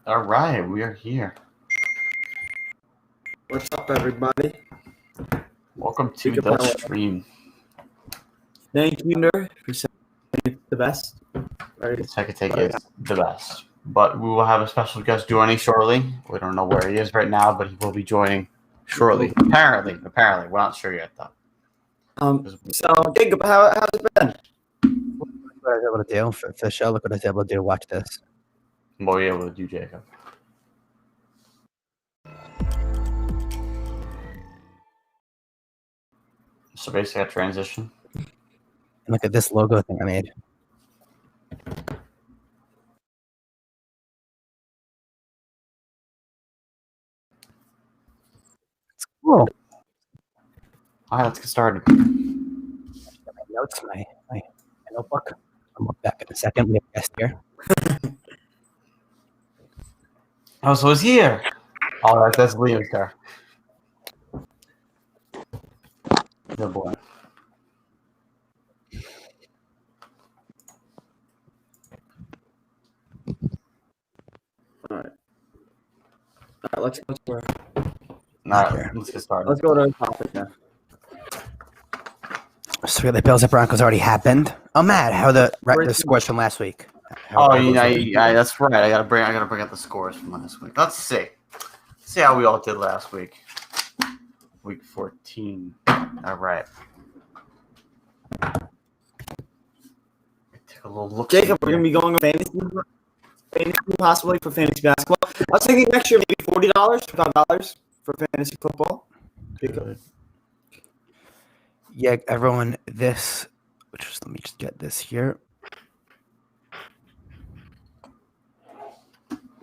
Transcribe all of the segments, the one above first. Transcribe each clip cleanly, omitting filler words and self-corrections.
All right, we are here. What's up, everybody? Welcome to the stream. Thank you, Nerd, for saying it's the best. Second Take is the best. But we will have a special guest joining shortly. We don't know where he is right now, but he will be joining shortly. Apparently. We're not sure yet, though. So, Jacob, how's it been? What I was able to do for the show. Look what I was able to do. Watch this. What were you able to do, Jacob? So basically a transition. And look at this logo thing I made. It's cool. All right, let's get started. My notes, my notebook. I'll look back in a second. We have a guest here. Oh, so he's here. All right, that's Liam's car. Good boy. All right, let's go to Let's get started. Let's go to the topic now. So the Bills and Broncos already happened. Oh, Matt, how the scores from last week? Yeah, that's right. I gotta bring up the scores from last week. Let's see how we all did last week. Week 14. All right. Take a little look. Jacob, we're gonna be going fantasy possibly for fantasy basketball. I was thinking next year maybe $40, $5 for fantasy football. Jacob. Yeah, everyone. Let me just get this here.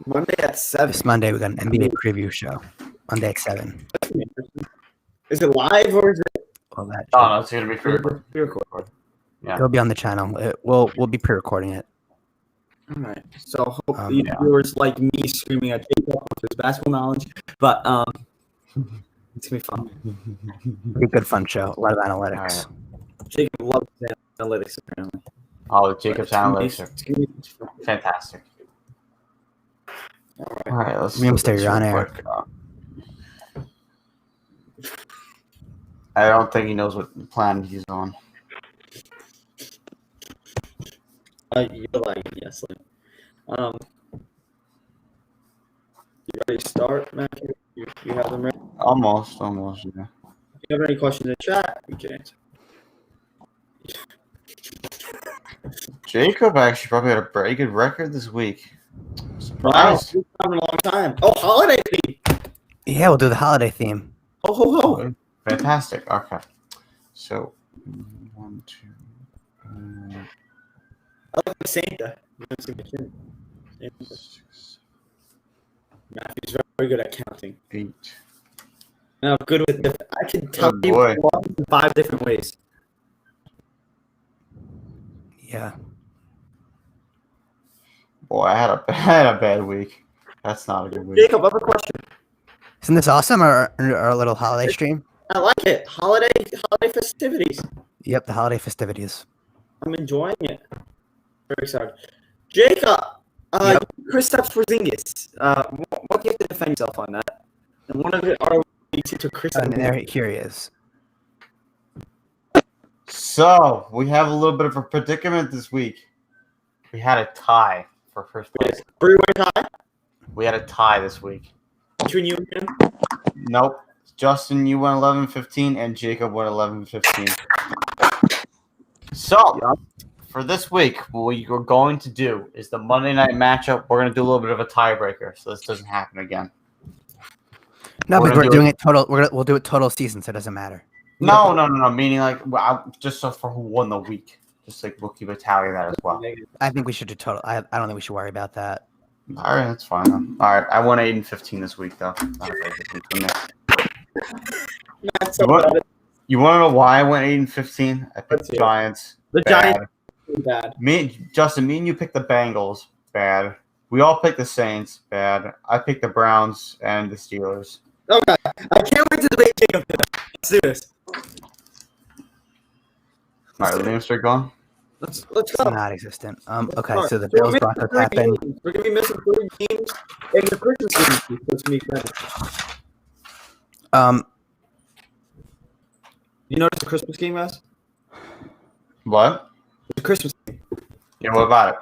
Monday at 7. This Monday we got an NBA preview show. Monday at 7. Is it live or is it? All that. Oh, no, it's gonna be pre-recorded. Yeah. It'll be on the channel. We'll be pre-recording it. All right. So hope the viewers like me screaming at Jacob with his basketball knowledge, but it's gonna be fun. Be a good fun show. A lot of analytics. Right. Jacob loves analytics apparently. Oh, Jacob's analytics are fantastic. All right, let's. You're on air. I don't think he knows what plan he's on. You're like yes, like. You ready to start, Matt? You have them ready? Almost, yeah. If you have any questions in chat, you can answer. Jacob actually probably had a very good record this week. Wow, it's been a long time. Oh, holiday theme. Yeah, we'll do the holiday theme. Oh. Fantastic. Okay. So, 1, 2. I like the Santa. Matthew's very good at counting. 8. Now, good with I can tell you 5 different ways. Yeah. Boy, I had a bad week. That's not a good week. Jacob, I have a question. Isn't this awesome? Our little holiday stream. I like it. Holiday festivities. Yep, the holiday festivities. I'm enjoying it. Very excited. Jacob, Kristaps Porzingis. What do you have to defend yourself on that? And one of it are to Kristaps. Here he is. So we have a little bit of a predicament this week. We had a tie for first place. 3-way tie? We had a tie this week. Between you and him? Nope. Justin, you went 11-15, and Jacob went 11-15. So, for this week, what we're going to do is the Monday night matchup. We're going to do a little bit of a tiebreaker, so this doesn't happen again. No, because we're doing it total. We'll do it total season, so it doesn't matter. No. Meaning just so for who won the week. Just like we'll keep a tally of that as well. I think we should do total. I don't think we should worry about that. All right, that's fine then. All right, I won 8-15 this week though. You want to know why I went 8-15? I picked the Giants. The Giants. Bad. Justin, me and you picked the Bengals. Bad. We all picked the Saints. Bad. I picked the Browns and the Steelers. Okay. I can't wait to debate Jacob. Let's do this. All right, Liam, start going. Let's It's go. non-existent. Okay, Alright, so the we're Bills missing Broncos 3 happened. games. We're gonna be missing 3 games in the Christmas game. Which makes sense. You notice the Christmas game, guys? What? There's a Christmas game. Yeah, what about it?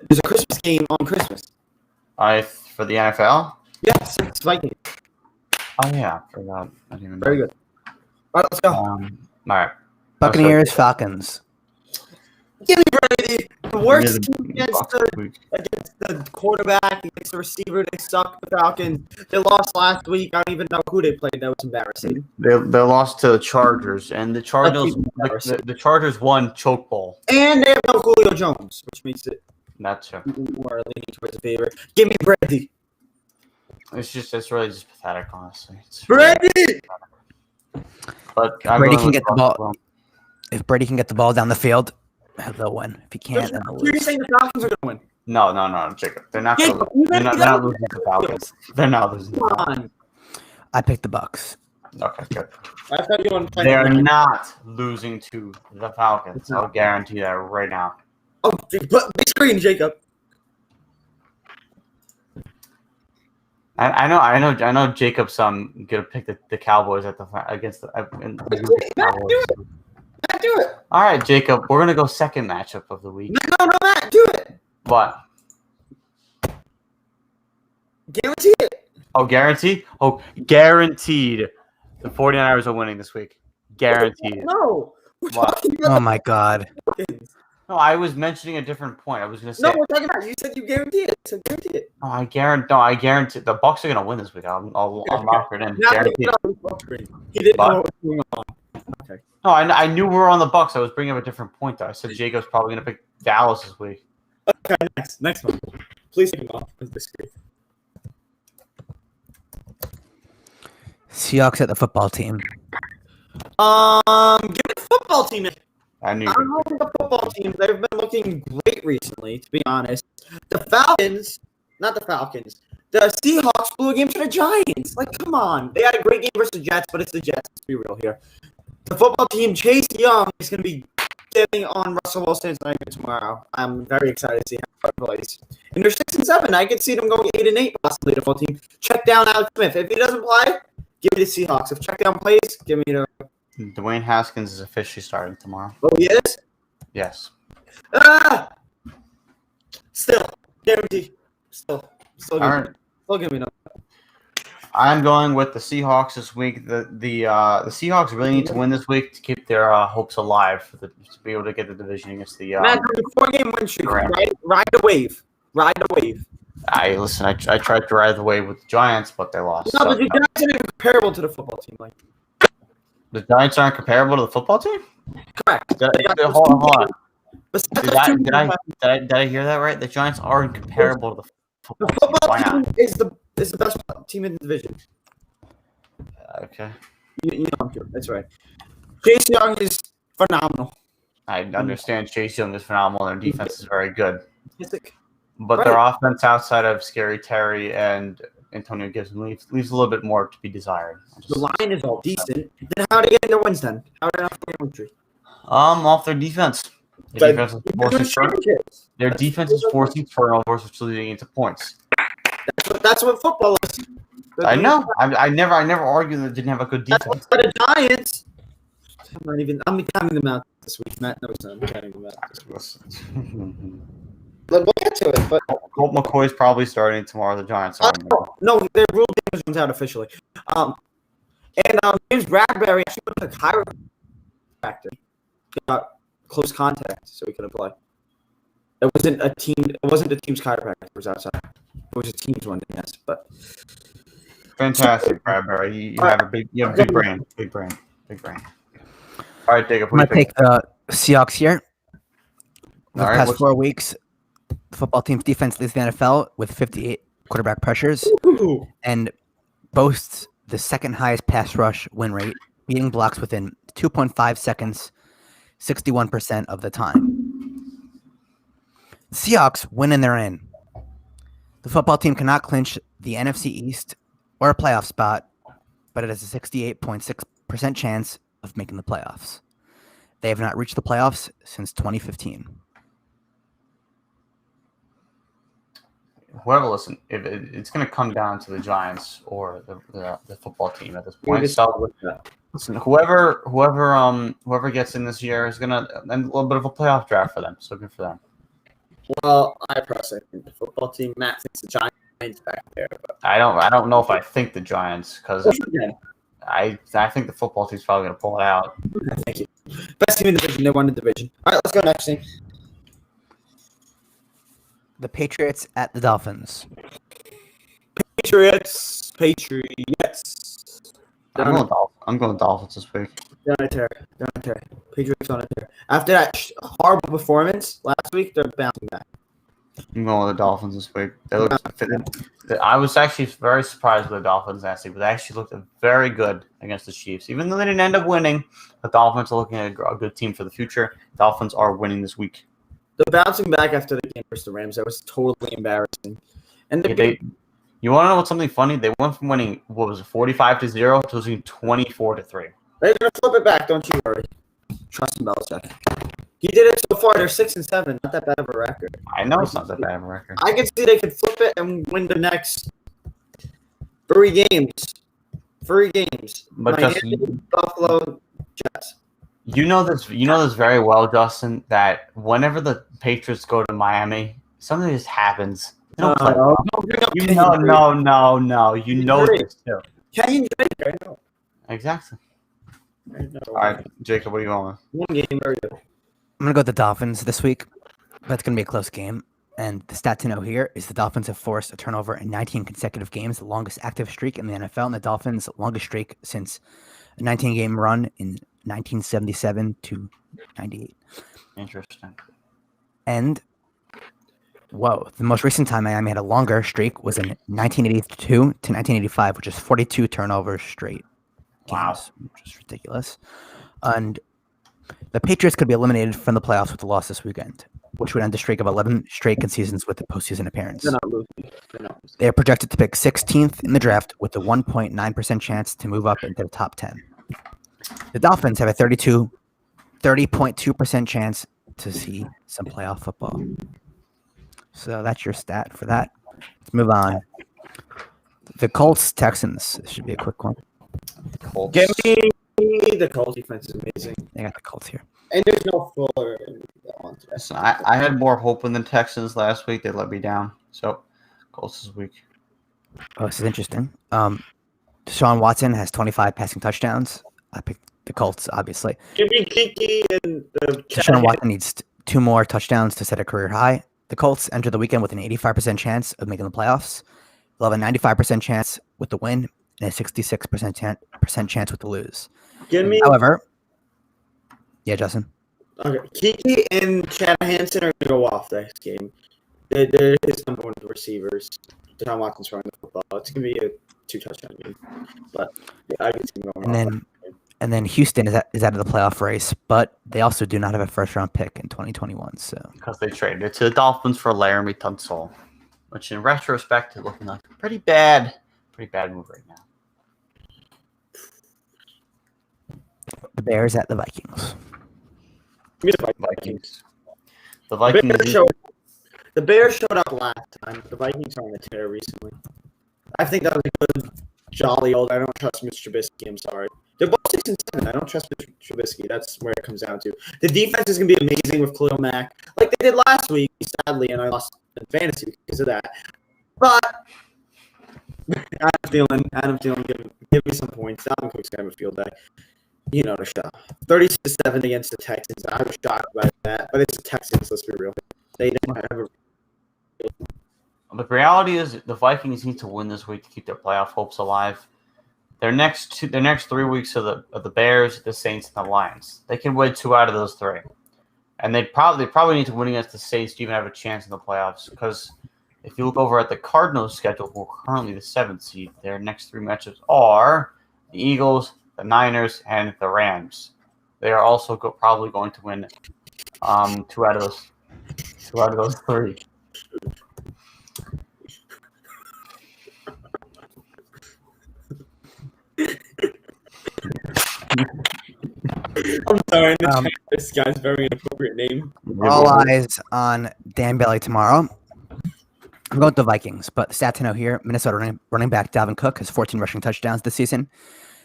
There's a Christmas game on Christmas. For the NFL? Yes, it's Vikings. Oh yeah, I forgot. I didn't even know. Very good. All right, let's go. All right. Buccaneers, Falcons. Give me Brady. The worst Give team me the against Bucs the week. quarterback, against the receiver. They suck. The Falcons. They lost last week. I don't even know who they played. That was embarrassing. They lost to the Chargers, and the Chargers the Chargers won choke bowl. And they have no Julio Jones, which makes it That's true. more leaning towards a favor. Give me Brady. It's really just pathetic, honestly. Brady. But Brady can get the ball. If Brady can get the ball down the field, they'll win. If he can't, then they'll You're lose. saying the Falcons are going to win? No, Jacob. They're not. Jacob, They're not losing to the Falcons. They're not losing. Come on. I picked the Bucks. Okay, good. I thought you wanted to They are not losing to the Falcons. I'll guarantee that right now. Oh, big screen, Jacob. I know. Jacob's gonna pick the Cowboys against the Cowboys. Matt, do it. All right, Jacob. We're gonna go second matchup of the week. No, Matt, do it. What? Guarantee it. Oh, guarantee? Oh, guaranteed. The 49ers are winning this week. Guaranteed. No. We're What? talking Oh about my God. the Falcons. No, I was mentioning a different point. I was gonna say. No, we're talking about. You said you guaranteed it. So guarantee it. No, I guarantee the Bucs are gonna win this week. I'll lock it in. Guaranteed. He didn't What? know what was going on. Okay. No, I knew we were on the Bucs. I was bringing up a different point though. I said Jacob's probably gonna pick Dallas this week. Okay. Next one. Please take him off the screen. Seahawks at the football team. Give me the football team. I knew. I don't know the football team. They've been looking great recently, to be honest. The Falcons, not the Falcons. The Seahawks blew a game to the Giants. Like, come on. They had a great game versus the Jets, but it's the Jets. Let's be real here. The football team, Chase Young, is going to be getting on Russell Wilson tonight and tomorrow. I'm very excited to see how it plays. And they're 6-7. I could see them going 8-8 possibly. The football team. Check down Alex Smith. If he doesn't play, give me the Seahawks. If check down plays, give me the. Dwayne Haskins is officially starting tomorrow. Oh, he is? Yes. Still, guarantee. Still All right. Still give me no. I'm going with the Seahawks this week. The Seahawks really need to win this week to keep their hopes alive to be able to get the division against the. Matt, 4-game win streak. Ride the wave. Ride the wave. I tried to ride the wave with the Giants, but they lost. No, but the Giants are even comparable to the football team. Like, the Giants aren't comparable to the football team. correct. Hold on. Besides Did those two I, did I hear that right? The Giants aren't comparable to the football the team. football Why team not? is the best team in the division. Okay. You know I'm sure. That's right. Chase Young is phenomenal. I understand Chase Young is phenomenal and their defense is very good. But their Right. offense outside of Scary Terry and Antonio Gibson leaves a little bit more to be desired. The line is all decent. Then how are they getting their wins then? How are they not getting win streak? Off their defense. Their defense is forcing Championships. Their defense is forcing turnovers, which is leading into points. That's what football is. I know. I never argued that they didn't have a good That's defense. what's the Giants. I'm counting them out this week. Matt knows that. I'm counting them out this week. We'll get to it, but Colt McCoy's probably starting tomorrow. The Giants are. no, their rule James Jones out officially. James Bradbury actually went to chiropractor. He got close contact, so he couldn't play. It wasn't a team. It wasn't the team's chiropractor. It was outside. It was a team's one, yes, but Fantastic, Bradbury. You have a big brain. Big brain. All right, Jacob. I'm going to take the Seahawks here. The All right, past 4 weeks, the football team's defense leads the NFL with 58 quarterback pressures and boasts the second highest pass rush win rate, beating blocks within 2.5 seconds, 61% of the time. The Seahawks win and they're in. The football team cannot clinch the NFC East or a playoff spot, but it has a 68.6% chance of making the playoffs. They have not reached the playoffs since 2015. Whoever listen, if it's going to come down to the Giants or the football team at this point. So listen, whoever gets in this year is going to end a little bit of a playoff draft for them. So good for them. Well, I personally think the football team. Matt thinks the Giants back there. But I don't know if I think the Giants because yeah, I think the football team's probably going to pull it out. thank you. Best team in the division. They won the division. All right, let's go next team. The Patriots at the Dolphins. Patriots. I'm going Dolphins this week. They're on a tear. Patriots on a tear. After that horrible performance last week, they're bouncing back. I'm going with the Dolphins this week. They look. I was actually very surprised with the Dolphins last week, but they actually looked very good against the Chiefs. Even though they didn't end up winning, the Dolphins are looking at a good team for the future. Dolphins are winning this week. They're bouncing back after the game versus the Rams. That was totally embarrassing. And you want to know what's something funny? They went from winning 45-0 to losing 24-3. They're gonna flip it back. Don't you worry. Trust in Belichick. He did it so far. They're 6-7. Not that bad of a record. I know it's not that bad of a record. I can see they could flip it and win the next 3 games. But Miami, Buffalo, Jets. You know this very well, Justin. That whenever the Patriots go to Miami, something just happens. They don't play. No. No. You know this too. Kenyon Drake, I know. Exactly. I know. All right, Jacob, what are you going with? One game, very good. I'm going to go with the Dolphins this week, but it's going to be a close game. And the stat to know here is the Dolphins have forced a turnover in 19 consecutive games, the longest active streak in the NFL, and the Dolphins' longest streak since a 19-game run in 1977 to 98. Interesting. And, the most recent time Miami had a longer streak was in 1982 to 1985, which is 42 turnovers straight. Wow. Which is ridiculous. And the Patriots could be eliminated from the playoffs with the loss this weekend, which would end the streak of 11 straight seasons with the postseason appearance. They're not losing. They are projected to pick 16th in the draft with a 1.9% chance to move up into the top 10. The Dolphins have a 30.2% chance to see some playoff football. So that's your stat for that. Let's move on. The Colts, Texans. This should be a quick one. Colts. Give me the Colts defense is amazing. They got the Colts here. And there's no Fuller in that one today. Listen, I had more hope in the Texans last week. They let me down. So, Colts this week. Oh, this is interesting. Deshaun Watson has 25 passing touchdowns. I picked the Colts, obviously. Give me Kiki and Deshaun Watson needs 2 more touchdowns to set a career high. The Colts enter the weekend with an 85% chance of making the playoffs. They'll have a 95% chance with the win and a 66% chance with the lose. However, yeah, Justin. Okay, Kiki and Chad Hansen are going to go off this game. They're his number one receivers. Deshaun Watson's throwing the football. It's going to be a 2-touchdown game. But yeah, I can see him going off. And then Houston is out of the playoff race, but they also do not have a first-round pick in 2021. So because they traded it to the Dolphins for Laramie Tunsil, which in retrospect is looking like a pretty bad move right now. The Bears at the Vikings. Give me the Vikings. The Vikings. The Bears showed up last time. The Vikings are on a tear recently. I think that was a good, jolly old. I don't trust Mr. Trubisky. I'm sorry. They're both 6-7. I don't trust Mr. Trubisky. That's where it comes down to. The defense is going to be amazing with Khalil Mack, like they did last week, sadly, and I lost in fantasy because of that. But Adam Thielen, give me some points. Dalvin Cook's going to have a field day. You know the shot. 36-7 against the Texans. I was shocked by that, but it's the Texans. Let's be real. They didn't have a. The reality is the Vikings need to win this week to keep their playoff hopes alive. Their next 3 weeks of the Bears, the Saints, and the Lions. They can win 2 out of those 3, and they probably need to win against the Saints to even have a chance in the playoffs. Because if you look over at the Cardinals' schedule, who are currently the 7th seed, their next 3 matchups are the Eagles, the Niners, and the Rams. They are also probably going to win 2 out of those 3. I'm sorry. Um, This guy's very inappropriate name. All eyes on Dan Bailey tomorrow. I'm going with the Vikings, but the stat to know here: Minnesota running back Dalvin Cook has 14 rushing touchdowns this season,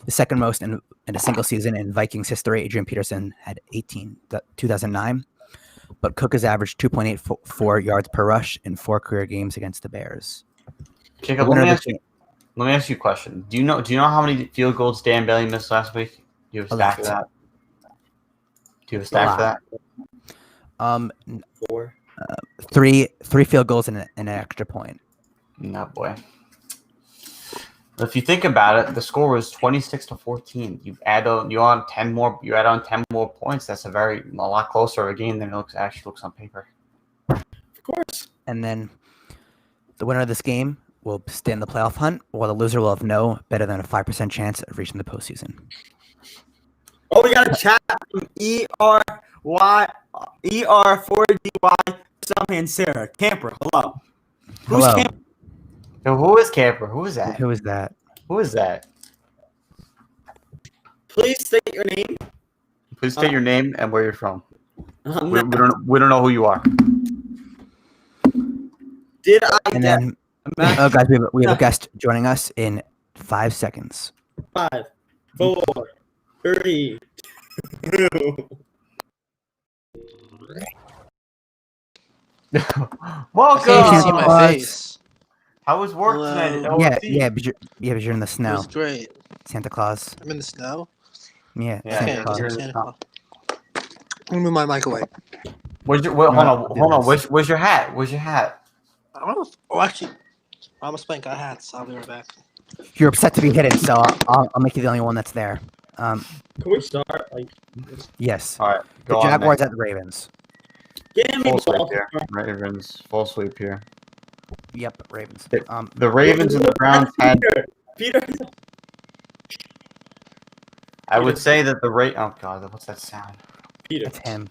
the second most in a single season in Vikings history. Adrian Peterson had 18 2009, but Cook has averaged 2.84 yards per rush in 4 career games against the Bears. Jacob, let me ask you a question. Do you know how many field goals Dan Bailey missed last week? Do you have a stat for that? Do you have a stat for that? 4. Three field goals and an extra point. No boy. If you think about it, the score was 26-14. You add on 10 more points. That's a lot closer of a game than it actually looks on paper. Of course. And then the winner of this game will stay in the playoff hunt, while the loser will have no better than a 5% chance of reaching the postseason. Oh, we got a chat from ER4DY. Someone Sarah Camper. Hello. Who's Hello. Camper? Who is Camper? Who is that? Who is that? Who is that? Please state your name. Please state your name and where you're from. We No. don't know who you are. Did I And get then, oh guys, we have a guest joining us in 5 seconds. 5, 4, 3, 2. Welcome. Hey, see Santa my Claus. face. How was work Hello. tonight? But you're in the It snow. was great. Santa Claus. I'm in the snow. Yeah, Yeah, Santa Okay, Claus. you're in the Santa snow. Claus. Let me move my mic away. Hold on. Where's your hat? Where's your hat? I don't know. Oh, actually, I'm a spank. Got hats. I'll be right back. You're upset to be hidden, so I'll make you the only one that's there. Can we start? Like, Yes. All right, The go on, Jaguars Nick. at the Ravens. give me Full sweep ball. here. Ravens full sweep here. Yep, Ravens. The Ravens and the Browns had. Peter. I would say that the Oh God, what's that sound? Peter. That's him.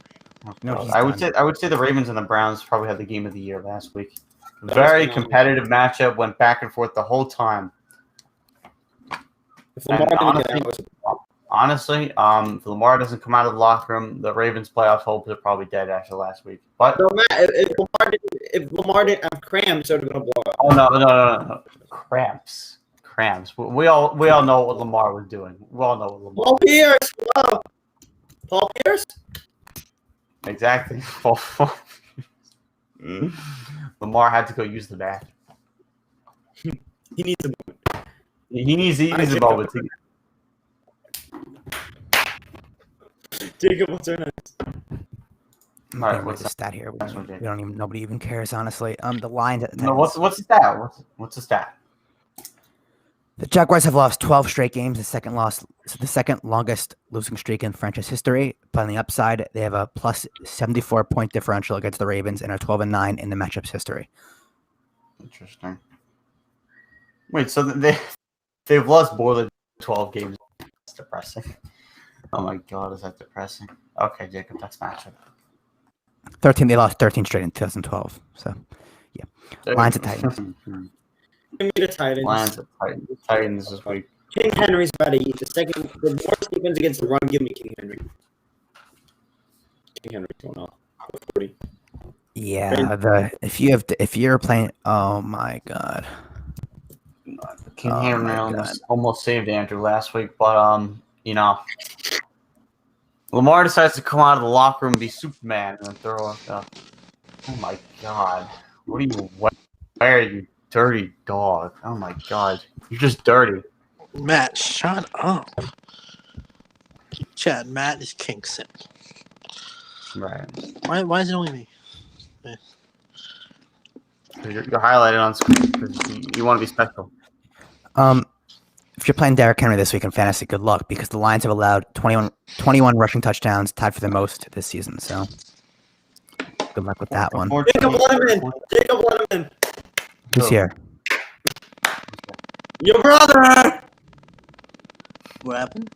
Oh, No, God. he's I would say the Ravens and the Browns probably had the game of the year last week. was Very phenomenal. competitive matchup. Went back and forth the whole time. If Lamar didn't get out, Honestly, if Lamar doesn't come out of the locker room, the Ravens' playoff hopes are probably dead after last week. But no, Matt, if Lamar didn't have cramps, it would have been a blowout. oh no, cramps. We all know what Lamar was doing. We all know what Lamar. Paul Pierce. Hello. Paul Pierce. Exactly. Lamar had to go use the bath. He needs a He needs a moment. Jacob, what's your next? I'm All right, gonna read what's the that? stat here. Next one, Jake. Nobody even cares, honestly. The Lions at the No, Titans. what's the stat? What's the stat? The Jaguars have lost 12 straight games, the second longest losing streak in franchise history. But on the upside, they have a plus 74 point differential against the Ravens and are 12-9 in the matchup's history. Interesting. Wait, so they've lost more than 12 games. That's depressing. Oh my God, is that depressing? Okay, Jacob, that's matchup. They lost 13 straight in 2012. So, yeah. Lions at Titans. Give me the Titans. Lions at Titans. Titans this week. King Henry's ready. The worst defense against the run. Give me King Henry. King Henry's going off. 40. Yeah, if you're playing, oh my God. King Oh Henry my almost saved Andrew last week, but Lamar decides to come out of the locker room and be Superman and then throw up. Oh my God! What are you? Where are you, dirty dog? Oh my God! You're just dirty. Matt, shut up. Chad, Matt is Kingston. Right. Why is it only me? You're highlighted on screen because you want to be special. If you're playing Derrick Henry this week in fantasy, good luck because the Lions have allowed 21 rushing touchdowns, tied for the most this season. So, good luck with that one. Jacob Letterman. Jacob Letterman. Who's here? Your brother. What happened?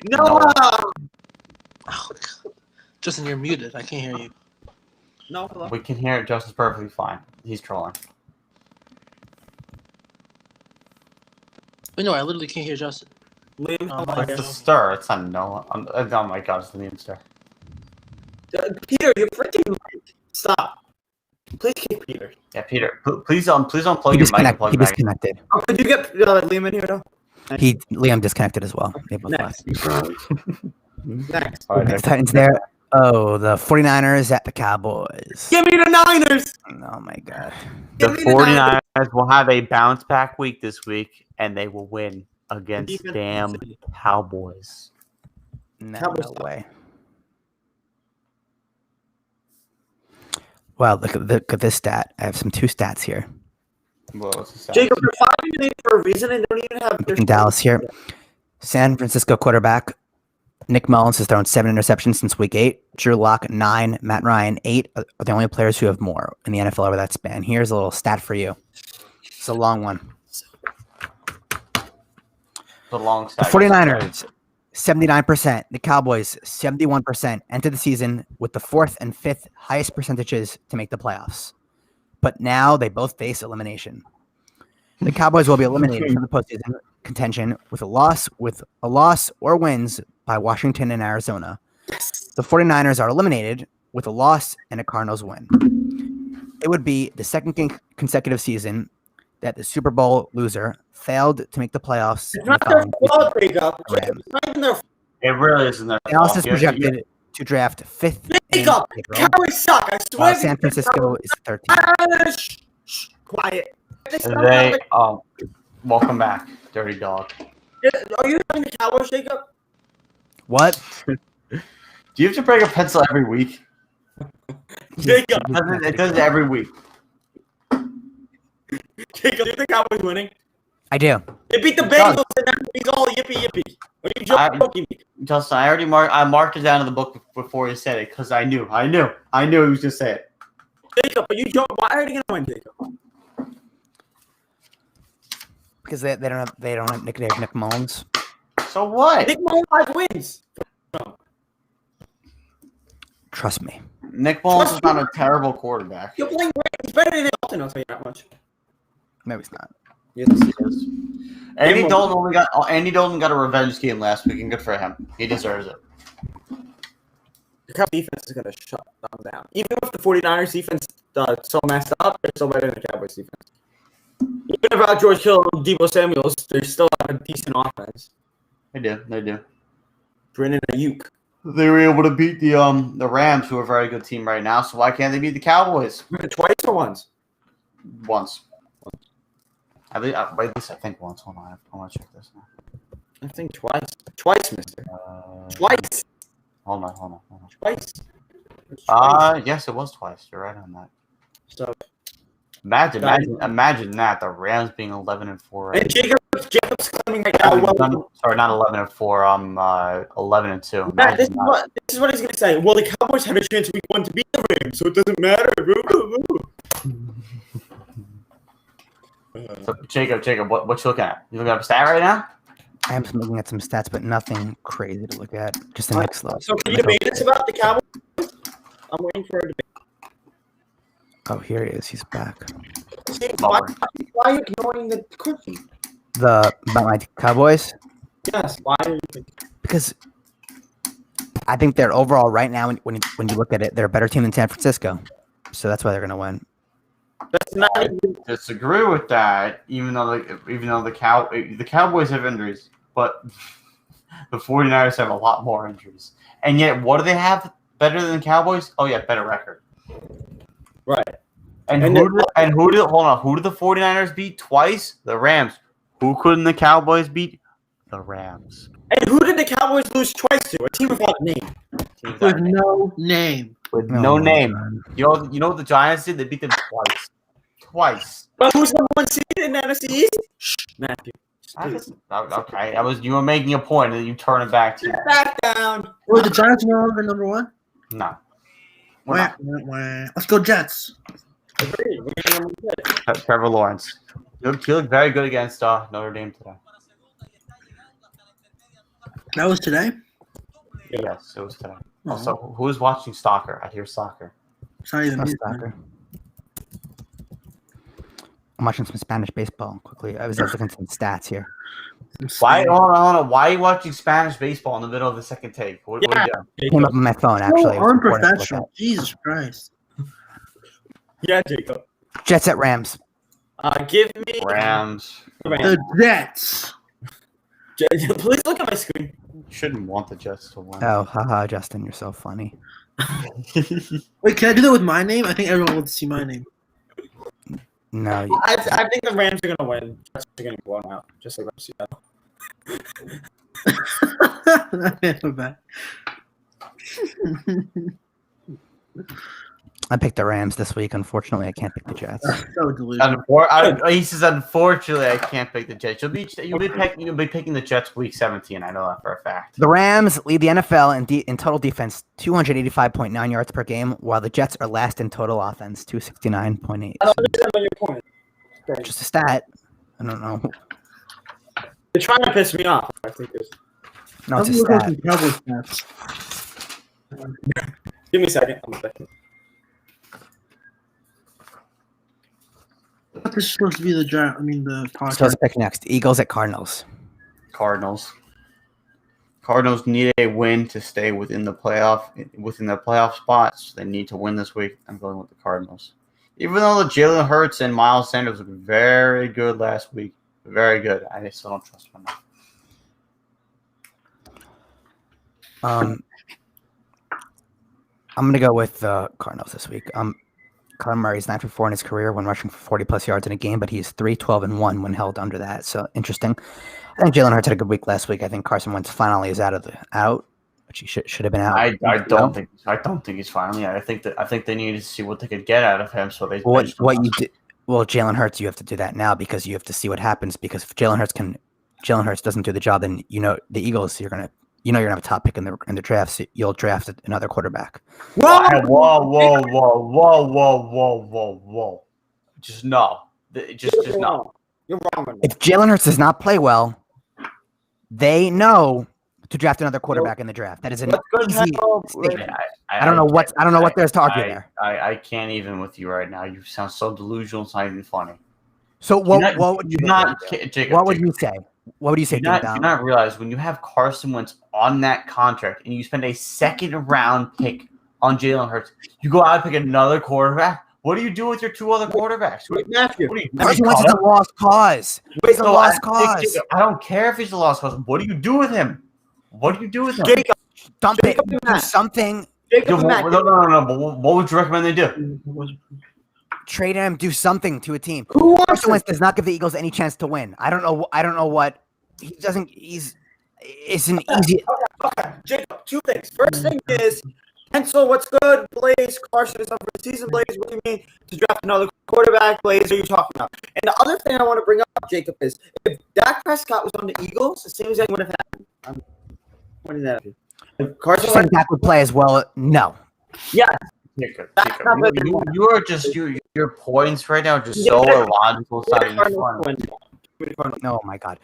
Noah. Oh, Justin, you're muted. I can't hear you. No, hello. We can hear it just as perfectly fine. He's trolling. Wait, no, I literally can't hear Justin. Liam, how Oh, are It's you? the stir. It's not no. Oh my god, it's the Liam stir. Peter, you're freaking mic. Stop. Please kick Peter. Yeah, Peter. Please don't plug He your mic and disconnected. plug He back. disconnected. Oh, could you get Liam in here though? Liam disconnected as well. They both left. Next. All right, Okay, next. Titans there. Oh, the 49ers at the Cowboys. Give me the Niners. Oh my god. The Give me the Niners. 49ers will have a bounce back week this week, and they will win against Defense. damn Cowboys. No, Cowboys no suck. way. Wow, look at this stat. I have two stats here. Well, what's the stat? Jacob, you're 5-8 for a reason and don't even have In Dallas here. San Francisco quarterback Nick Mullins has thrown 7 interceptions since week 8. Drew Lock 9, Matt Ryan 8 are the only players who have more in the NFL over that span. Here's a little stat for you. It's a long one. The long The stat. 49ers, 79%. The Cowboys, 71%. Entered the season with the 4th and 5th highest percentages to make the playoffs. But now they both face elimination. The Cowboys will be eliminated from the postseason contention with a loss or wins by Washington and Arizona. The 49ers are eliminated with a loss and a Cardinals win. It would be the second consecutive season that the Super Bowl loser failed to make the playoffs. It's not their fault, Jacob. Rams. It's not even their It really isn't their Dallas fault. is projected to draft 5th in Jacob. April, Cowboys suck. I swear. while to San you. Francisco is 13th. Shh, quiet. They welcome back, dirty dog. Are you having the Cowboys, Jacob? What? Do you have to break a pencil every week? Jacob. It does it every week. Jacob, you think Cowboys winning? I do. They beat the Bengals and everybody's all yippee yippee. Are you joking me? Justin, I already marked it down in the book before he said it because I knew he was just saying it. Jacob, are you joking? Why are they gonna win, Jacob? Because they don't have Nick Mullins. So what? Nick Mullins 5 wins. Trust me. Nick Mullins is not a terrible quarterback. You're playing great. He's better than Dalton, I'll tell you that much. No, he's not. Yes, he is. Andy Dalton got a revenge game last week, and good for him. He deserves it. The Cowboys defense is gonna shut them down. Even if the 49ers defense so messed up, they're still better than the Cowboys defense. Even without George Hill and Deebo Samuels, they still have a decent offense. They do. Brandon Ayuk. They were able to beat the Rams, who are a very good team right now. So why can't they beat the Cowboys Twice or once? once? At least I think once. Hold on, I want to check this now. I think twice. Twice, mister. Uh, Twice. Hold on. Twice. It's twice. Yes, it was twice. You're right on that. So, Imagine that the Rams being 11-4. Right? and Jacob's claiming right now. Sorry, not 11-4. 11-2. Matt, this Imagine that. is what he's gonna say. Well, the Cowboys had a chance week 1 to beat the Rams, so it doesn't matter. So Jacob, what you looking at? You looking at a stat right now? I am looking at some stats, but nothing crazy to look at. Just the next low. So can you debate us about the Cowboys? I'm waiting for a debate. Oh, here he is. He's back. Why are you ignoring the cookie? About my Cowboys, Yes. Why are you thinking? because I think they're overall right now. When you look at it, they're a better team than San Francisco, so that's why they're going to win. That's not I even. disagree with that. Even though the Cowboys have injuries, but the 49ers have a lot more injuries. And yet, what do they have better than the Cowboys? Oh yeah, better record. Right. And And who did the 49ers beat twice? The Rams. Who couldn't the Cowboys beat? The Rams. And who did the Cowboys lose twice to? A team without a name. With no name. With Oh, no my name. God. You know what the Giants did? They beat them twice. But who's number 1 seed in the NFC East? Shh, Matthew. Please. Okay, you were making a point, and then you turn it back to Sit back down. Were the Giants no longer number 1? no. We're not. Let's go Jets. Agreed. We're gonna number 6. Trevor Lawrence. You look very good against Notre Dame today. That was today? Yes, it was today. Oh. Also, who is watching soccer? I hear soccer. It's not even No me. soccer. I'm watching some Spanish baseball quickly. I was looking at some stats here. Why? Hold on. Why are you watching Spanish baseball in the middle of the second take? What are you doing? It came up on my phone, actually. So It was important to look unprofessional. Jesus Christ. Yeah, Jacob. at. Jets at Rams. Give me Rams. The Jets. Please look at my screen. You shouldn't want the Jets to win. Oh, haha, Justin, you're so funny. Wait, can I do that with my name? I think everyone wants to see my name. No, I think the Rams are gonna win. Jets are gonna blow them out, just like Seattle. I feel bad. I picked the Rams this week. Unfortunately, I can't pick the Jets. So delusional. He says, unfortunately, I can't pick the Jets. You'll be picking the Jets week 17. I know that for a fact. The Rams lead the NFL in total defense, 285.9 yards per game, while the Jets are last in total offense, 269.8. I don't understand your point. Just a stat. I don't know. They're trying to piss me off. I think it's. No, it's a I'm looking at stat. some Cowboys stats. Give me a second. I'm checking. I thought this is supposed to be the draft. I mean, the So podcast. let's pick next. Eagles at Cardinals. Cardinals. Cardinals need a win to stay within their playoff spots. They need to win this week. I'm going with the Cardinals. Even though the Jalen Hurts and Miles Sanders looked very good last week, very good. I still don't trust them. I'm going to go with the Cardinals this week. Kyler Murray's 9 for 4 in his career when rushing for 40-plus yards in a game, but he's 3-12-1 when held under that. So, interesting. I think Jalen Hurts had a good week last week. I think Carson Wentz finally is out, which he should have been out. I don't think he's finally out. I think they need to see what they could get out of him. So they What you did? Well, Jalen Hurts, you have to do that now because you have to see what happens. Because if Jalen Hurts doesn't do the job, then the Eagles you're gonna have a top pick in the draft. So you'll draft another quarterback. Whoa! Just no. Just no. You're wrong. On If Jalen Hurts does not play well, they know to draft another quarterback in the draft. That is an easy statement. I don't know what there's to argue there. I can't even with you right now. You sound so delusional. It's not even funny. So what would you Jacob, what would you say? What would you say? Do you not realize when you have Carson Wentz on that contract and you spend a second-round pick on Jalen Hurts, you go out and pick another quarterback? What do you do with your two other quarterbacks? Matthew. Carson Wentz is a lost cause. He's a lost cause. I don't care if he's a lost cause. What do you do with him? What do you do with him? Jacob. Dump it. Jacob Do something. Jacob No. Mack. But what would you recommend they do? Trade him. Do something to a team. Who wants Carson him? Wentz does not give the Eagles any chance to win. I don't know what he doesn't. It's an easy. Okay, Jacob, two things. First thing is, pencil, what's good? Blaze, Carson is up for the season. Blaze, what do you mean to draft another quarterback? Blaze, what are you talking about? And the other thing I want to bring up, Jacob, is if Dak Prescott was on the Eagles, the same thing would have happened. I'm pointing that at you. If Carson Saying Dak would play as well. No. yeah, Jacob, That's not what they want. you are just your points right now are just so illogical. It's not even funny. Oh my God.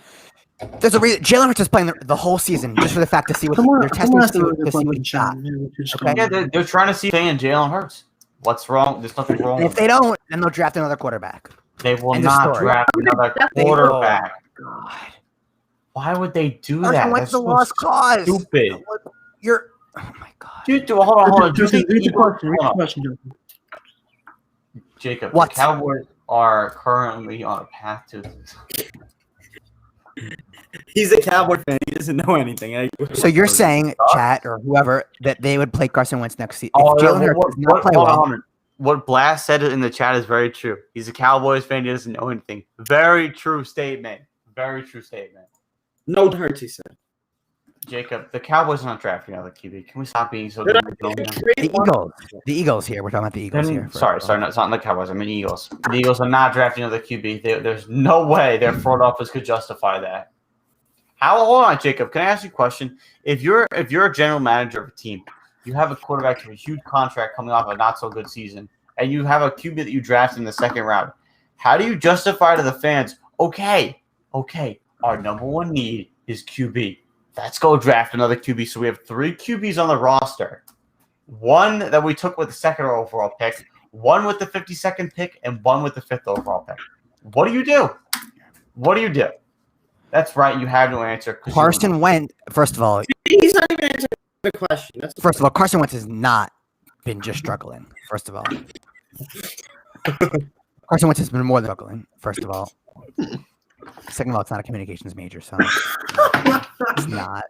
There's a reason Jalen Hurts is playing the whole season just for the fact to see what they're testing to see what he shot. Okay. Yeah, they're trying to see fan Jalen Hurts. What's wrong? There's nothing wrong. And if with they don't, then they'll draft another quarterback. They will End of not story. draft another They will. quarterback. God. Why would they do Carson that? Wentz That's is a so lost cause. stupid. You're. Oh my God. Dude, hold on. Do you think Read the Eagles- question. Read hold the on. question, Justin. Jacob, What? the Cowboys are currently on a path to. he's a Cowboy fan. He doesn't know anything. So you're saying, chat or whoever, that they would play Carson Wentz next season? Oh, If Jalen Hurts does not play hold on, well, hold on. What Blast said in the chat is very true. He's a Cowboys fan. He doesn't know anything. Very true statement. Very true statement. No hurts, he said. Jacob, the Cowboys are not drafting another QB. Can we stop being so They're good? the Eagles here. We're talking about the Eagles here. Sorry, no, it's not the Cowboys. I mean Eagles. The Eagles are not drafting another QB. There's no way their front office could justify that. Hold on, Jacob. Can I ask you a question? If you're a general manager of a team, you have a quarterback with a huge contract coming off a not so good season, and you have a QB that you draft in the second round. How do you justify to the fans? Okay, our number one need is QB. Let's go draft another QB. So we have 3 QBs on the roster. One that we took with the second overall pick, one with the 52nd pick, and one with the 5th overall pick. What do you do? What do you do? That's right. You have no answer. Carson Wentz. First of all, He's not even answering the question. That's First of all, Carson Wentz has not been just struggling. First of all, Carson Wentz has been more than struggling. First of all, second of all, it's not a communications major, so it's not.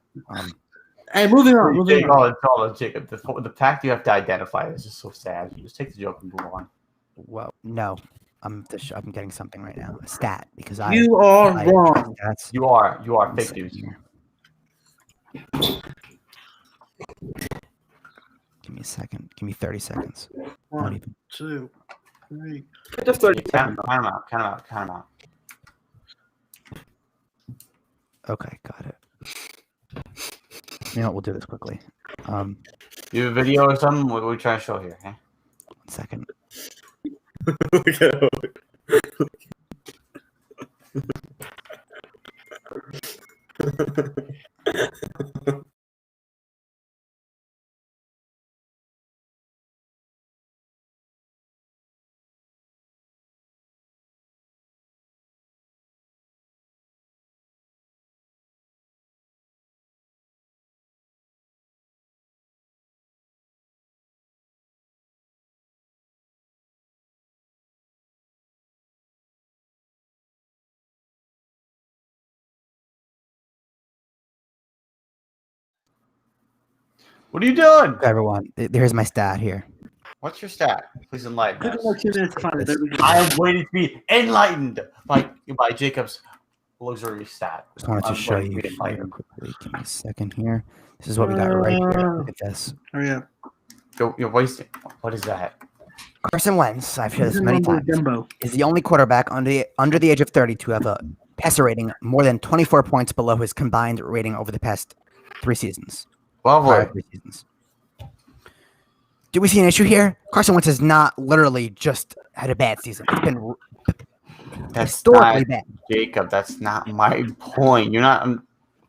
Hey, moving on. Moving on. Jacob, the fact you have to identify is just so sad. You just take the joke and move on. Well, no, I'm getting something right now, a stat, because You are wrong. That's You are fake news. Give me a second. Give me 30 seconds. Not 1, even. 2, 3. just 30 Count seconds. him out. Okay, got it. You know what? We'll do this quickly. You have a video or something? What are we trying to show here? Huh? 1 second. What are you doing? Okay, everyone, here's my stat here. What's your stat? Please enlighten Give us. me like 2 minutes to find it. There we go. I am waiting to be enlightened by Jacob's luxury stat. Just wanted to I'm show waiting you to be here enlightened. quickly. Give me a second here. This is what we got right here. Look at this. Hurry up. You're wasting. What is that? Carson Wentz, I've shared this many times, Dumbo. is the only quarterback under the age of 30 to have a passer rating more than 24 points below his combined rating over the past 3 seasons. Well, Prior boy. 3 seasons. Do we see an issue here? Carson Wentz has not literally just had a bad season. It's been That's historically not, bad. Jacob. That's not my point. You're not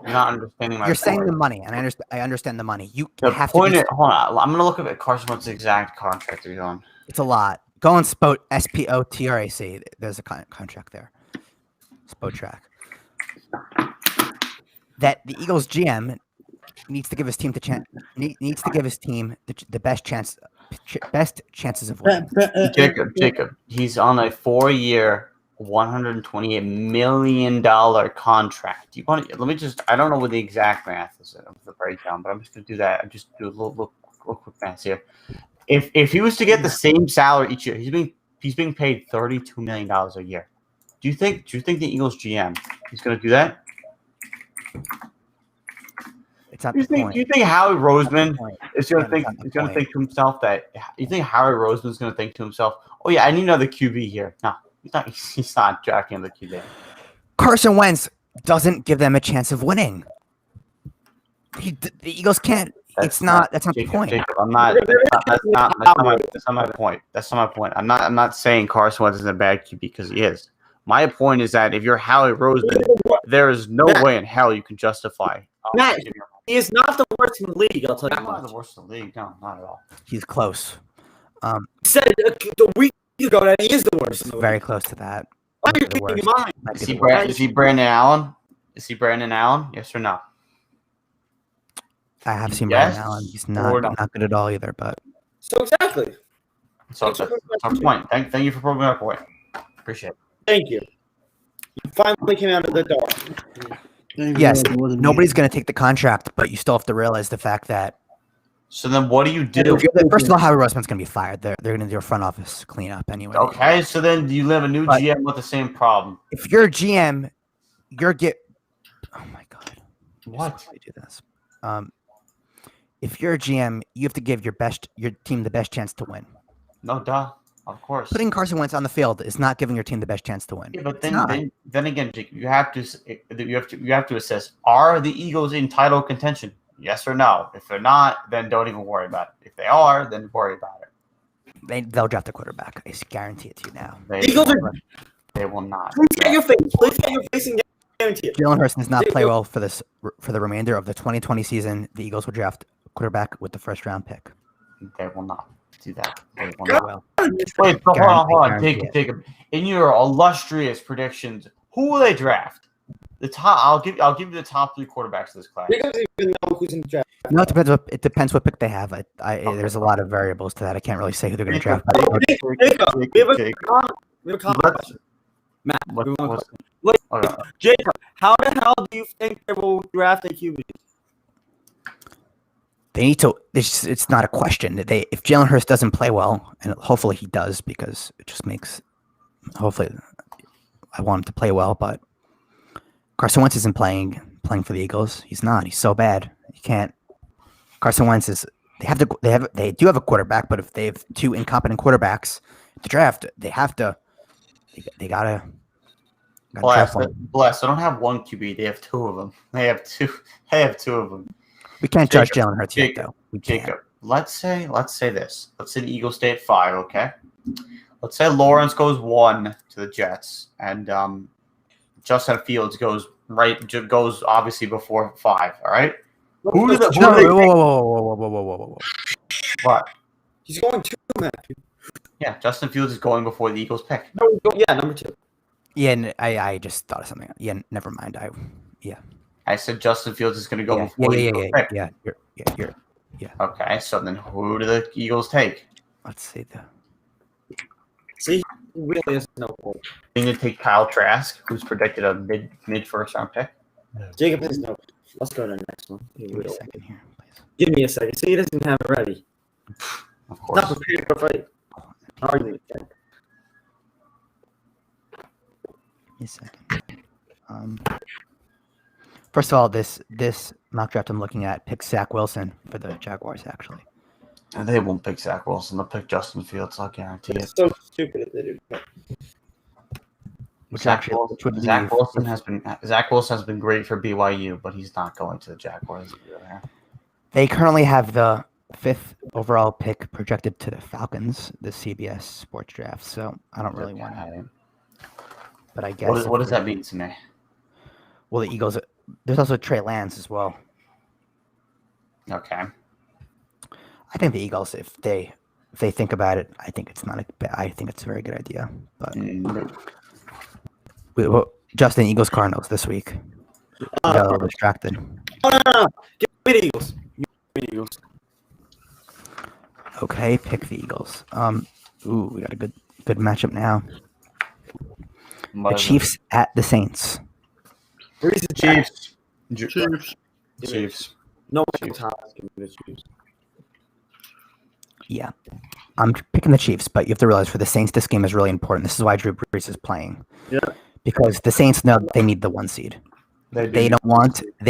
understanding my. You're saying point. the money, and I understand the money. You The have point to. is, hold on. I'm gonna look at Carson Wentz's exact contract he's on. It's a lot. Go on SPOTRAC. There's a contract there. Spotrac. That the Eagles GM needs to give his team the best chances of winning. Jacob. He's on a 4-year, $128 million contract. You want? Let me just. I don't know what the exact math is of the breakdown, but I'm just gonna do that. I'm just do a little quick math here. If he was to get the same salary each year, he's being paid $32 million a year. Do you think the Eagles GM is going to do that? It's not Do you the think point. do you think Howie Roseman Point. is going to That's think not the is going to point. think to himself that you think Howie Roseman is going to think to himself, "Oh yeah, I need another QB here." No, he's not. He's not drafting the QB. Carson Wentz doesn't give them a chance of winning. The Eagles can't. That's not the point. Jacob, I'm not. That's not my point. That's not my point. I'm not saying Carson Wentz is a bad QB because he is. My point is that if you're Howie Roseman, there is no way in hell you can justify. Matt, he is not the worst in the league. I'll tell you I'm not that. the worst in the league. No, not at all. He's close. You said the week ago that he is the worst in the league. Very close to that. Why are you Might be the keeping in worst. mind? Might be Is the he, worst. Is he Brandon Allen? Is he Brandon Allen? Yes or no? I have seen Yes Brian Allen. He's or not no? good at all either. But So exactly. So that's the point. Thank you for proving my point. Appreciate it. Thank you. You finally came out of the dark. yes, nobody's going to take the contract, but you still have to realize the fact that So then, what do you do? first of all, Howie Roseman's going to be fired. They're going to do a front office cleanup anyway. Okay, so then you have a new But- GM with the same problem. If you're a GM, oh my god, What? Why do you do this? If you're a GM, you have to give your team the best chance to win. No, duh. Of course. Putting Carson Wentz on the field is not giving your team the best chance to win. Yeah, but It's not. then again, Jake, you have to assess: are the Eagles in title contention? Yes or no. If they're not, then don't even worry about it. If they are, then worry about it. They'll draft a quarterback. I guarantee it to you now. Eagles are. They will not. Please get your face. Please get your face and guarantee it. Jalen Hurts does not play well for the remainder of the 2020 season. The Eagles will draft a quarterback with the first round pick. They will not do that. They will Good. not. Well, Wait, but hold on, Guarantee it. Jacob. In your illustrious predictions, who will they draft? The top. I'll give you the top 3 quarterbacks of this class. You guys even know who's in the draft. No, it depends what pick they have. There's a lot of variables to that. I can't really say who they're going to draft. Jacob, we have a comment question. Matt, What- we want a what's- Wait, okay. Jacob, how the hell do you think they will draft a QB? They need to. It's not a question. If Jalen Hurts doesn't play well, and hopefully he does, because it just makes. Hopefully, I want him to play well, but Carson Wentz isn't playing for the Eagles. He's not. He's so bad. You can't. Carson Wentz is. They do have a quarterback, but if they have 2 incompetent quarterbacks to draft, they have to. They gotta draft one. Bless. They don't have 1 QB. They have 2 of them. They have 2 of them. We can't judge Jalen Hurts yet, though. We can't. Jacob, let's say this. Let's say the Eagles stay at 5, okay? Let's say Lawrence goes 1 to the Jets, and Justin Fields goes obviously before 5. All right. Who do they Whoa. What? He's going 2, Matthew. Yeah, Justin Fields is going before the Eagles pick. No, yeah, number 2. Yeah, I just thought of something. Yeah, never mind. I said Justin Fields is going to go before the Eagles pick. Yeah. Okay, so then who do the Eagles take? Let's see See, he really has no point. They need to take Kyle Trask, who's predicted a mid first round pick. Jacob has no. Let's go to the next one. He Give me a will. second here, please. Give me a second. See, he doesn't have it ready. Of course. Not prepared for a fight. Hardly. Give me a second. First of all, this mock draft I'm looking at picks Zach Wilson for the Jaguars. Actually, And they won't pick Zach Wilson. They'll pick Justin Fields. I'll guarantee it. It's so stupid if they do that. Zach Wilson has been great for BYU, but he's not going to the Jaguars. They currently have the 5th overall pick projected to the Falcons, the CBS Sports Draft. So I don't really want to. But I guess What does that mean to me? Well, the Eagles. There's also Trey Lance as well. Okay. I think the Eagles, if they think about it, I think it's I think it's a very good idea. But Justin, Eagles Cardinals this week. Got a little distracted. No. Give me the Eagles. Give me the Eagles. Okay, pick the Eagles. We got a good matchup now. The Chiefs at the Saints. Where's the Chiefs. Chiefs. No one Chiefs. Give me the Chiefs. Yeah, I'm picking the Chiefs, but you have to realize for the Saints, this game is really important. This is why Drew Brees is playing. Yeah. Because the Saints know they need the 1 seed. They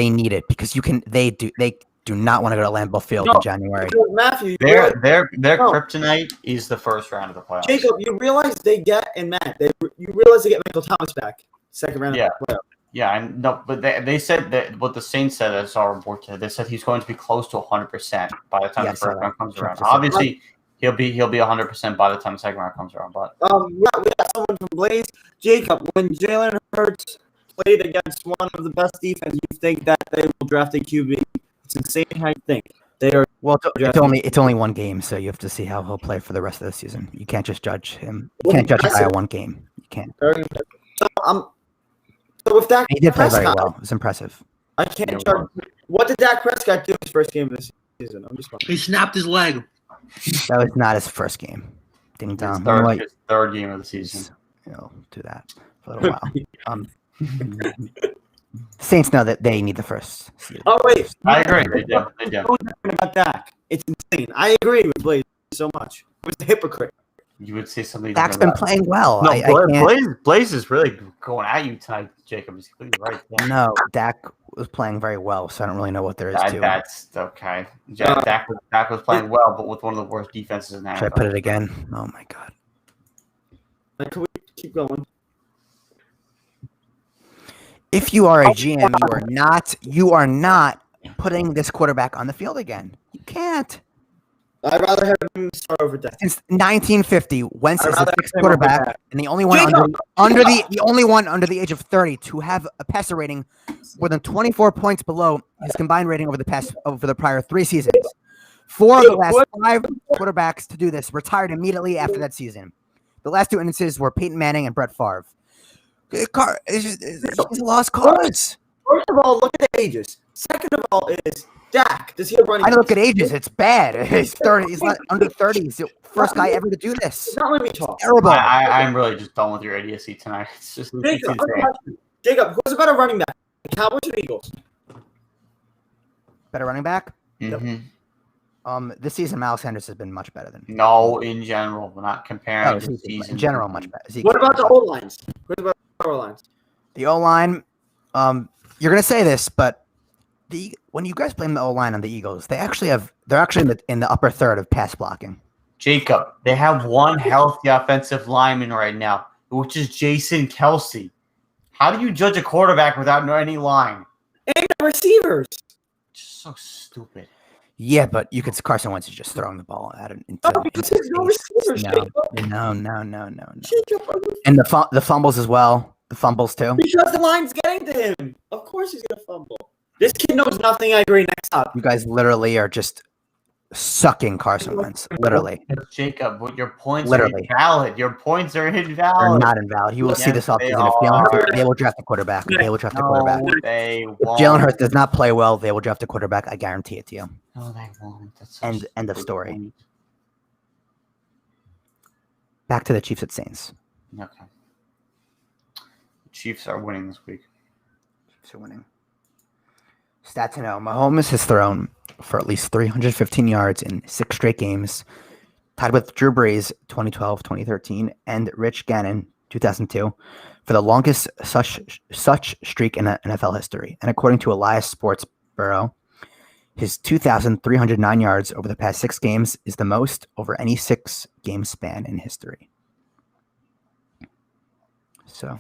need it because they do not want to go to Lambeau Field in January. Matthew, Their kryptonite is the first round of the playoffs. Jacob, you realize they get Michael Thomas back second round Yeah. of the playoffs. Yeah, I know, but they said that what the Saints said, I saw a report today. They said he's going to be close to 100% by the time the first round comes around. 100%. Obviously, he'll be 100% by the time the second round comes around. But We got someone from Blaze. Jacob, when Jalen Hurts played against one of the best defense, you think that they will draft a QB? It's insane how you think they are. Well, it's only 1 game, so you have to see how he'll play for the rest of the season. You can't just judge him. You can't judge a guy on 1 game. You can't. So with Dak He did play very Prescott, well. It was impressive. I can't judge. What did Dak Prescott do his first game of the season? I'm just wondering. He snapped his leg. That was not his first game. Ding dong. his third game of the season. Do that for a little while. Saints know that they need the first seed. Oh wait, I agree. They do. about Dak. It's insane. I agree with Blaze so much. He was a hypocrite. You would say something. Dak's been playing well. No, I can't. Blaze is really going at you tonight, Jacob. He's completely right. Yeah. No, Dak was playing very well, so I don't really know what there is to. That's okay. Dak was playing well, but with one of the worst defenses in the NFL. Should I put it again? Oh my god. Can we keep going? If you are a GM, you are not putting this quarterback on the field again. You can't. I'd rather have him start over Dak. Since 1950, Wentz I'd is the rather sixth have him over quarterback Dak. and the only one the only one under the age of 30 to have a passer rating more than 24 points below his combined rating over the prior 3 seasons. 4 of the last 5 quarterbacks to do this retired immediately after that season. The last 2 instances were Peyton Manning and Brett Favre. It's a lost cause. First of all, look at the ages. Second of all, is Dak. Does he have running? I look at ages. It's bad. He's 30. He's not under 30. He's the first guy ever to do this. Not let me talk. Terrible. I'm really just done with your idiocy tonight. It's just Jacob, who's a better running back? The Cowboys or the Eagles? Better running back? Mm-hmm. This season, Miles Sanders has been much better than. No, in general, we're not comparing the season. In general, much better. What about the O-lines? What about the O-lines? The O-line, you're gonna say this, but when you guys blame the O-line on the Eagles, they're actually in the upper third of pass blocking. Jacob, they have one healthy offensive lineman right now, which is Jason Kelsey. How do you judge a quarterback without any line? And the receivers. Just so stupid. Yeah, but Carson Wentz is just throwing the ball at it. Because there's no receivers. No. Jacob, And the fumbles as well. The fumbles too. because the line's getting to him. Of course he's gonna fumble. This kid knows nothing. I agree. Next up. You guys literally are just sucking Carson Wentz. Literally. Jacob, what your points Literally. are invalid. Your points are They're invalid. not invalid. You will see Yes, this they offseason. If Jalen Hurts, they will draft a quarterback. They will draft a quarterback. No, they If won't. Jalen Hurts does not play well, they will draft a quarterback. I guarantee it to you. No, they won't. That's so End of stupid. story. Back to the Chiefs at Saints. Okay. The Chiefs are winning this week. Chiefs are winning. Stat to know: Mahomes has thrown for at least 315 yards in 6 straight games, tied with Drew Brees 2012, 2013, and Rich Gannon 2002 for the longest such streak in NFL history. And according to Elias Sportsboro, his 2,309 yards over the past 6 games is the most over any 6-game span in history. So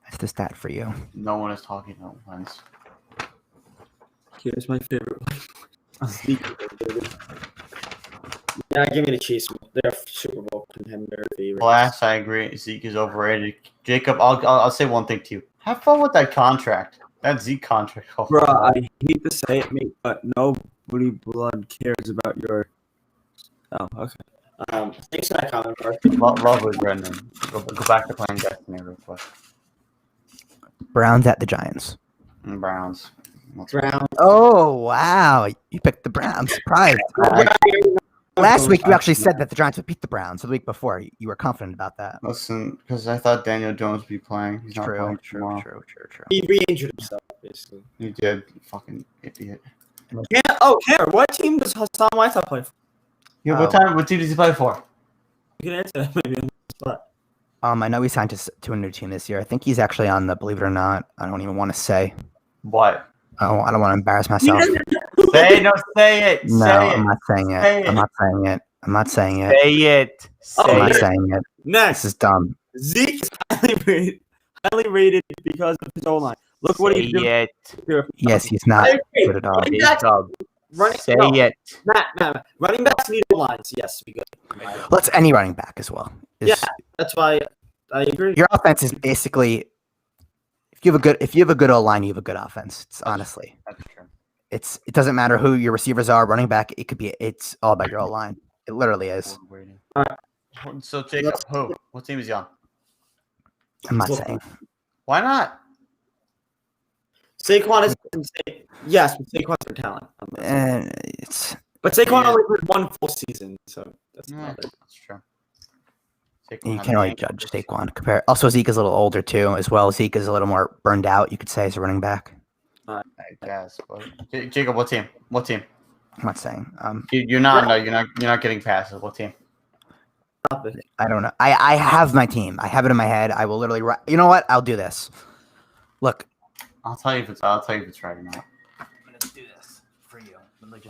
that's the stat for you. No one is talking about wins. Here's my favorite one. Yeah, give me the Chiefs. They're Super Bowl contender favorites. Last, I agree. Zeke is overrated. Jacob, I'll say one thing to you. Have fun with that contract. That Zeke contract. Oh, Bro, I hate to say it, mate, but nobody blood cares about your. Oh, okay. Thanks for that comment, bro. Lovely, Brendan. Go back to playing Destiny real quick. Browns at the Giants. And Browns. Brown. Oh, wow. You picked the Browns. Surprise. Last week, you actually said that the Giants would beat the Browns. The week before, you were confident about that. Listen, because I thought Daniel Jones would be playing. He's not playing tomorrow. True. He re-injured himself, basically. He did. You fucking idiot. Tanner, what team does Hassan Whiteside play for? Yeah, Oh. what team does he play for? You can answer that maybe on the spot. I know he signed to a new team this year. I think he's actually on the, believe it or not, I don't even want to say. What? Oh, I don't want to embarrass myself. Say it. No, Say I'm it. not saying it. Say it. I'm not saying it. I'm not saying it. Say it. Oh, I'm Say not it. saying it. This Next, is dumb. Zeke is highly rated because of his O-line. Look what he's doing. Say it. Here. Yes, he's not I agree. good at all. Running backs, Say no, it. Matt. Running backs need O-lines. Yes, we good. Let's any running back as well. Yeah. That's why I agree. Your offense is basically if you have a good O line, you have a good offense. It's honestly. That's true. It doesn't matter who your receivers are, running back. It's all about your O line. It literally is. So Jacob, who? What team is he on? I'm not saying. Why not? Saquon is insane. Yes, but Saquon's for talent. It's But Saquon only played one full season, so that's Yeah, not it. that's true. you can't really judge Saquon. Compare. Also, Zeke is a little older too, as well. Zeke is a little more burned out. You could say as a running back. I guess. But Jacob, what team? What team? I'm not saying. You're not. No, you're not getting passes. What team? Stop it. I don't know. I have my team. I have it in my head. I will literally. You know what? I'll do this. Look. I'll tell you if it's right or not. I'm gonna do this for you.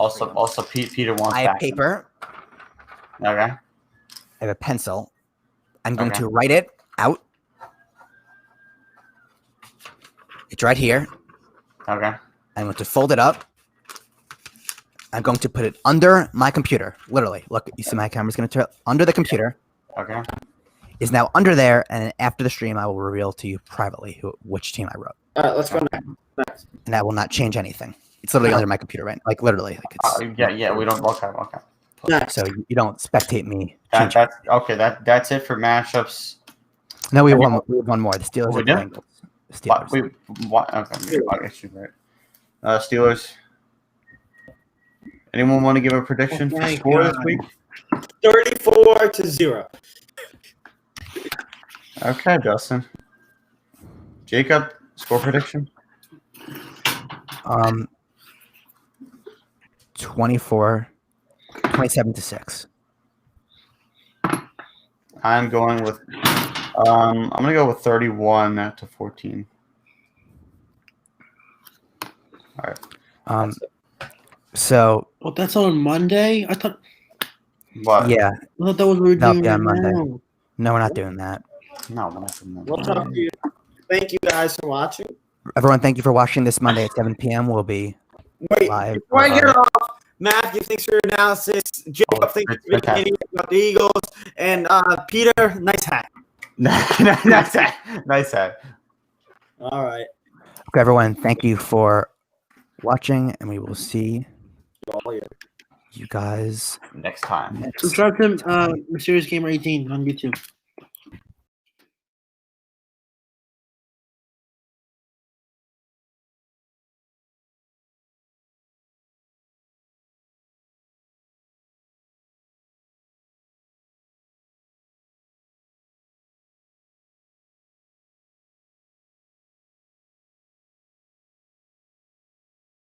Also, Peter wants. I have back. paper. Okay. I have a pencil. I'm going Okay. to write it out. It's right here. Okay. I'm going to fold it up. I'm going to put it under my computer. Literally. Look, you see my camera's going to turn under the computer. Okay. Is now under there, and after the stream, I will reveal to you privately which team I wrote. All right, let's go next. And that will not change anything. It's literally under my computer, right? Like literally. Like it's, Yeah. We don't. Okay. Next. so you don't spectate me. That's okay. That's it for matchups. No, we have one more. The Steelers We and the do? Bengals. The Steelers. Okay. I guess you're right. Steelers. Anyone want to give a prediction for my score this God. week? 34-0. Okay, Justin. Jacob, score prediction. 27-6. I'm going with. I'm gonna go with 31-14. All right. So Well, that's on Monday. I thought What? yeah, that was what we were That'll doing be on right Monday. now. no, we're not doing that. No, we're not doing that. We'll talk to you. Thank you guys for watching. Everyone, thank you for watching this Monday at 7 p.m. We'll be Wait, live. before I get off, Matthew, thanks for your analysis. Jacob, thanks for fantastic. being about the Eagles. And Peter, nice hat. Nice hat. Nice hat. All right. Okay, everyone, thank you for watching, and we will see All here. you guys Next time. next Subscribe to Mysterious Gamer 18 on YouTube.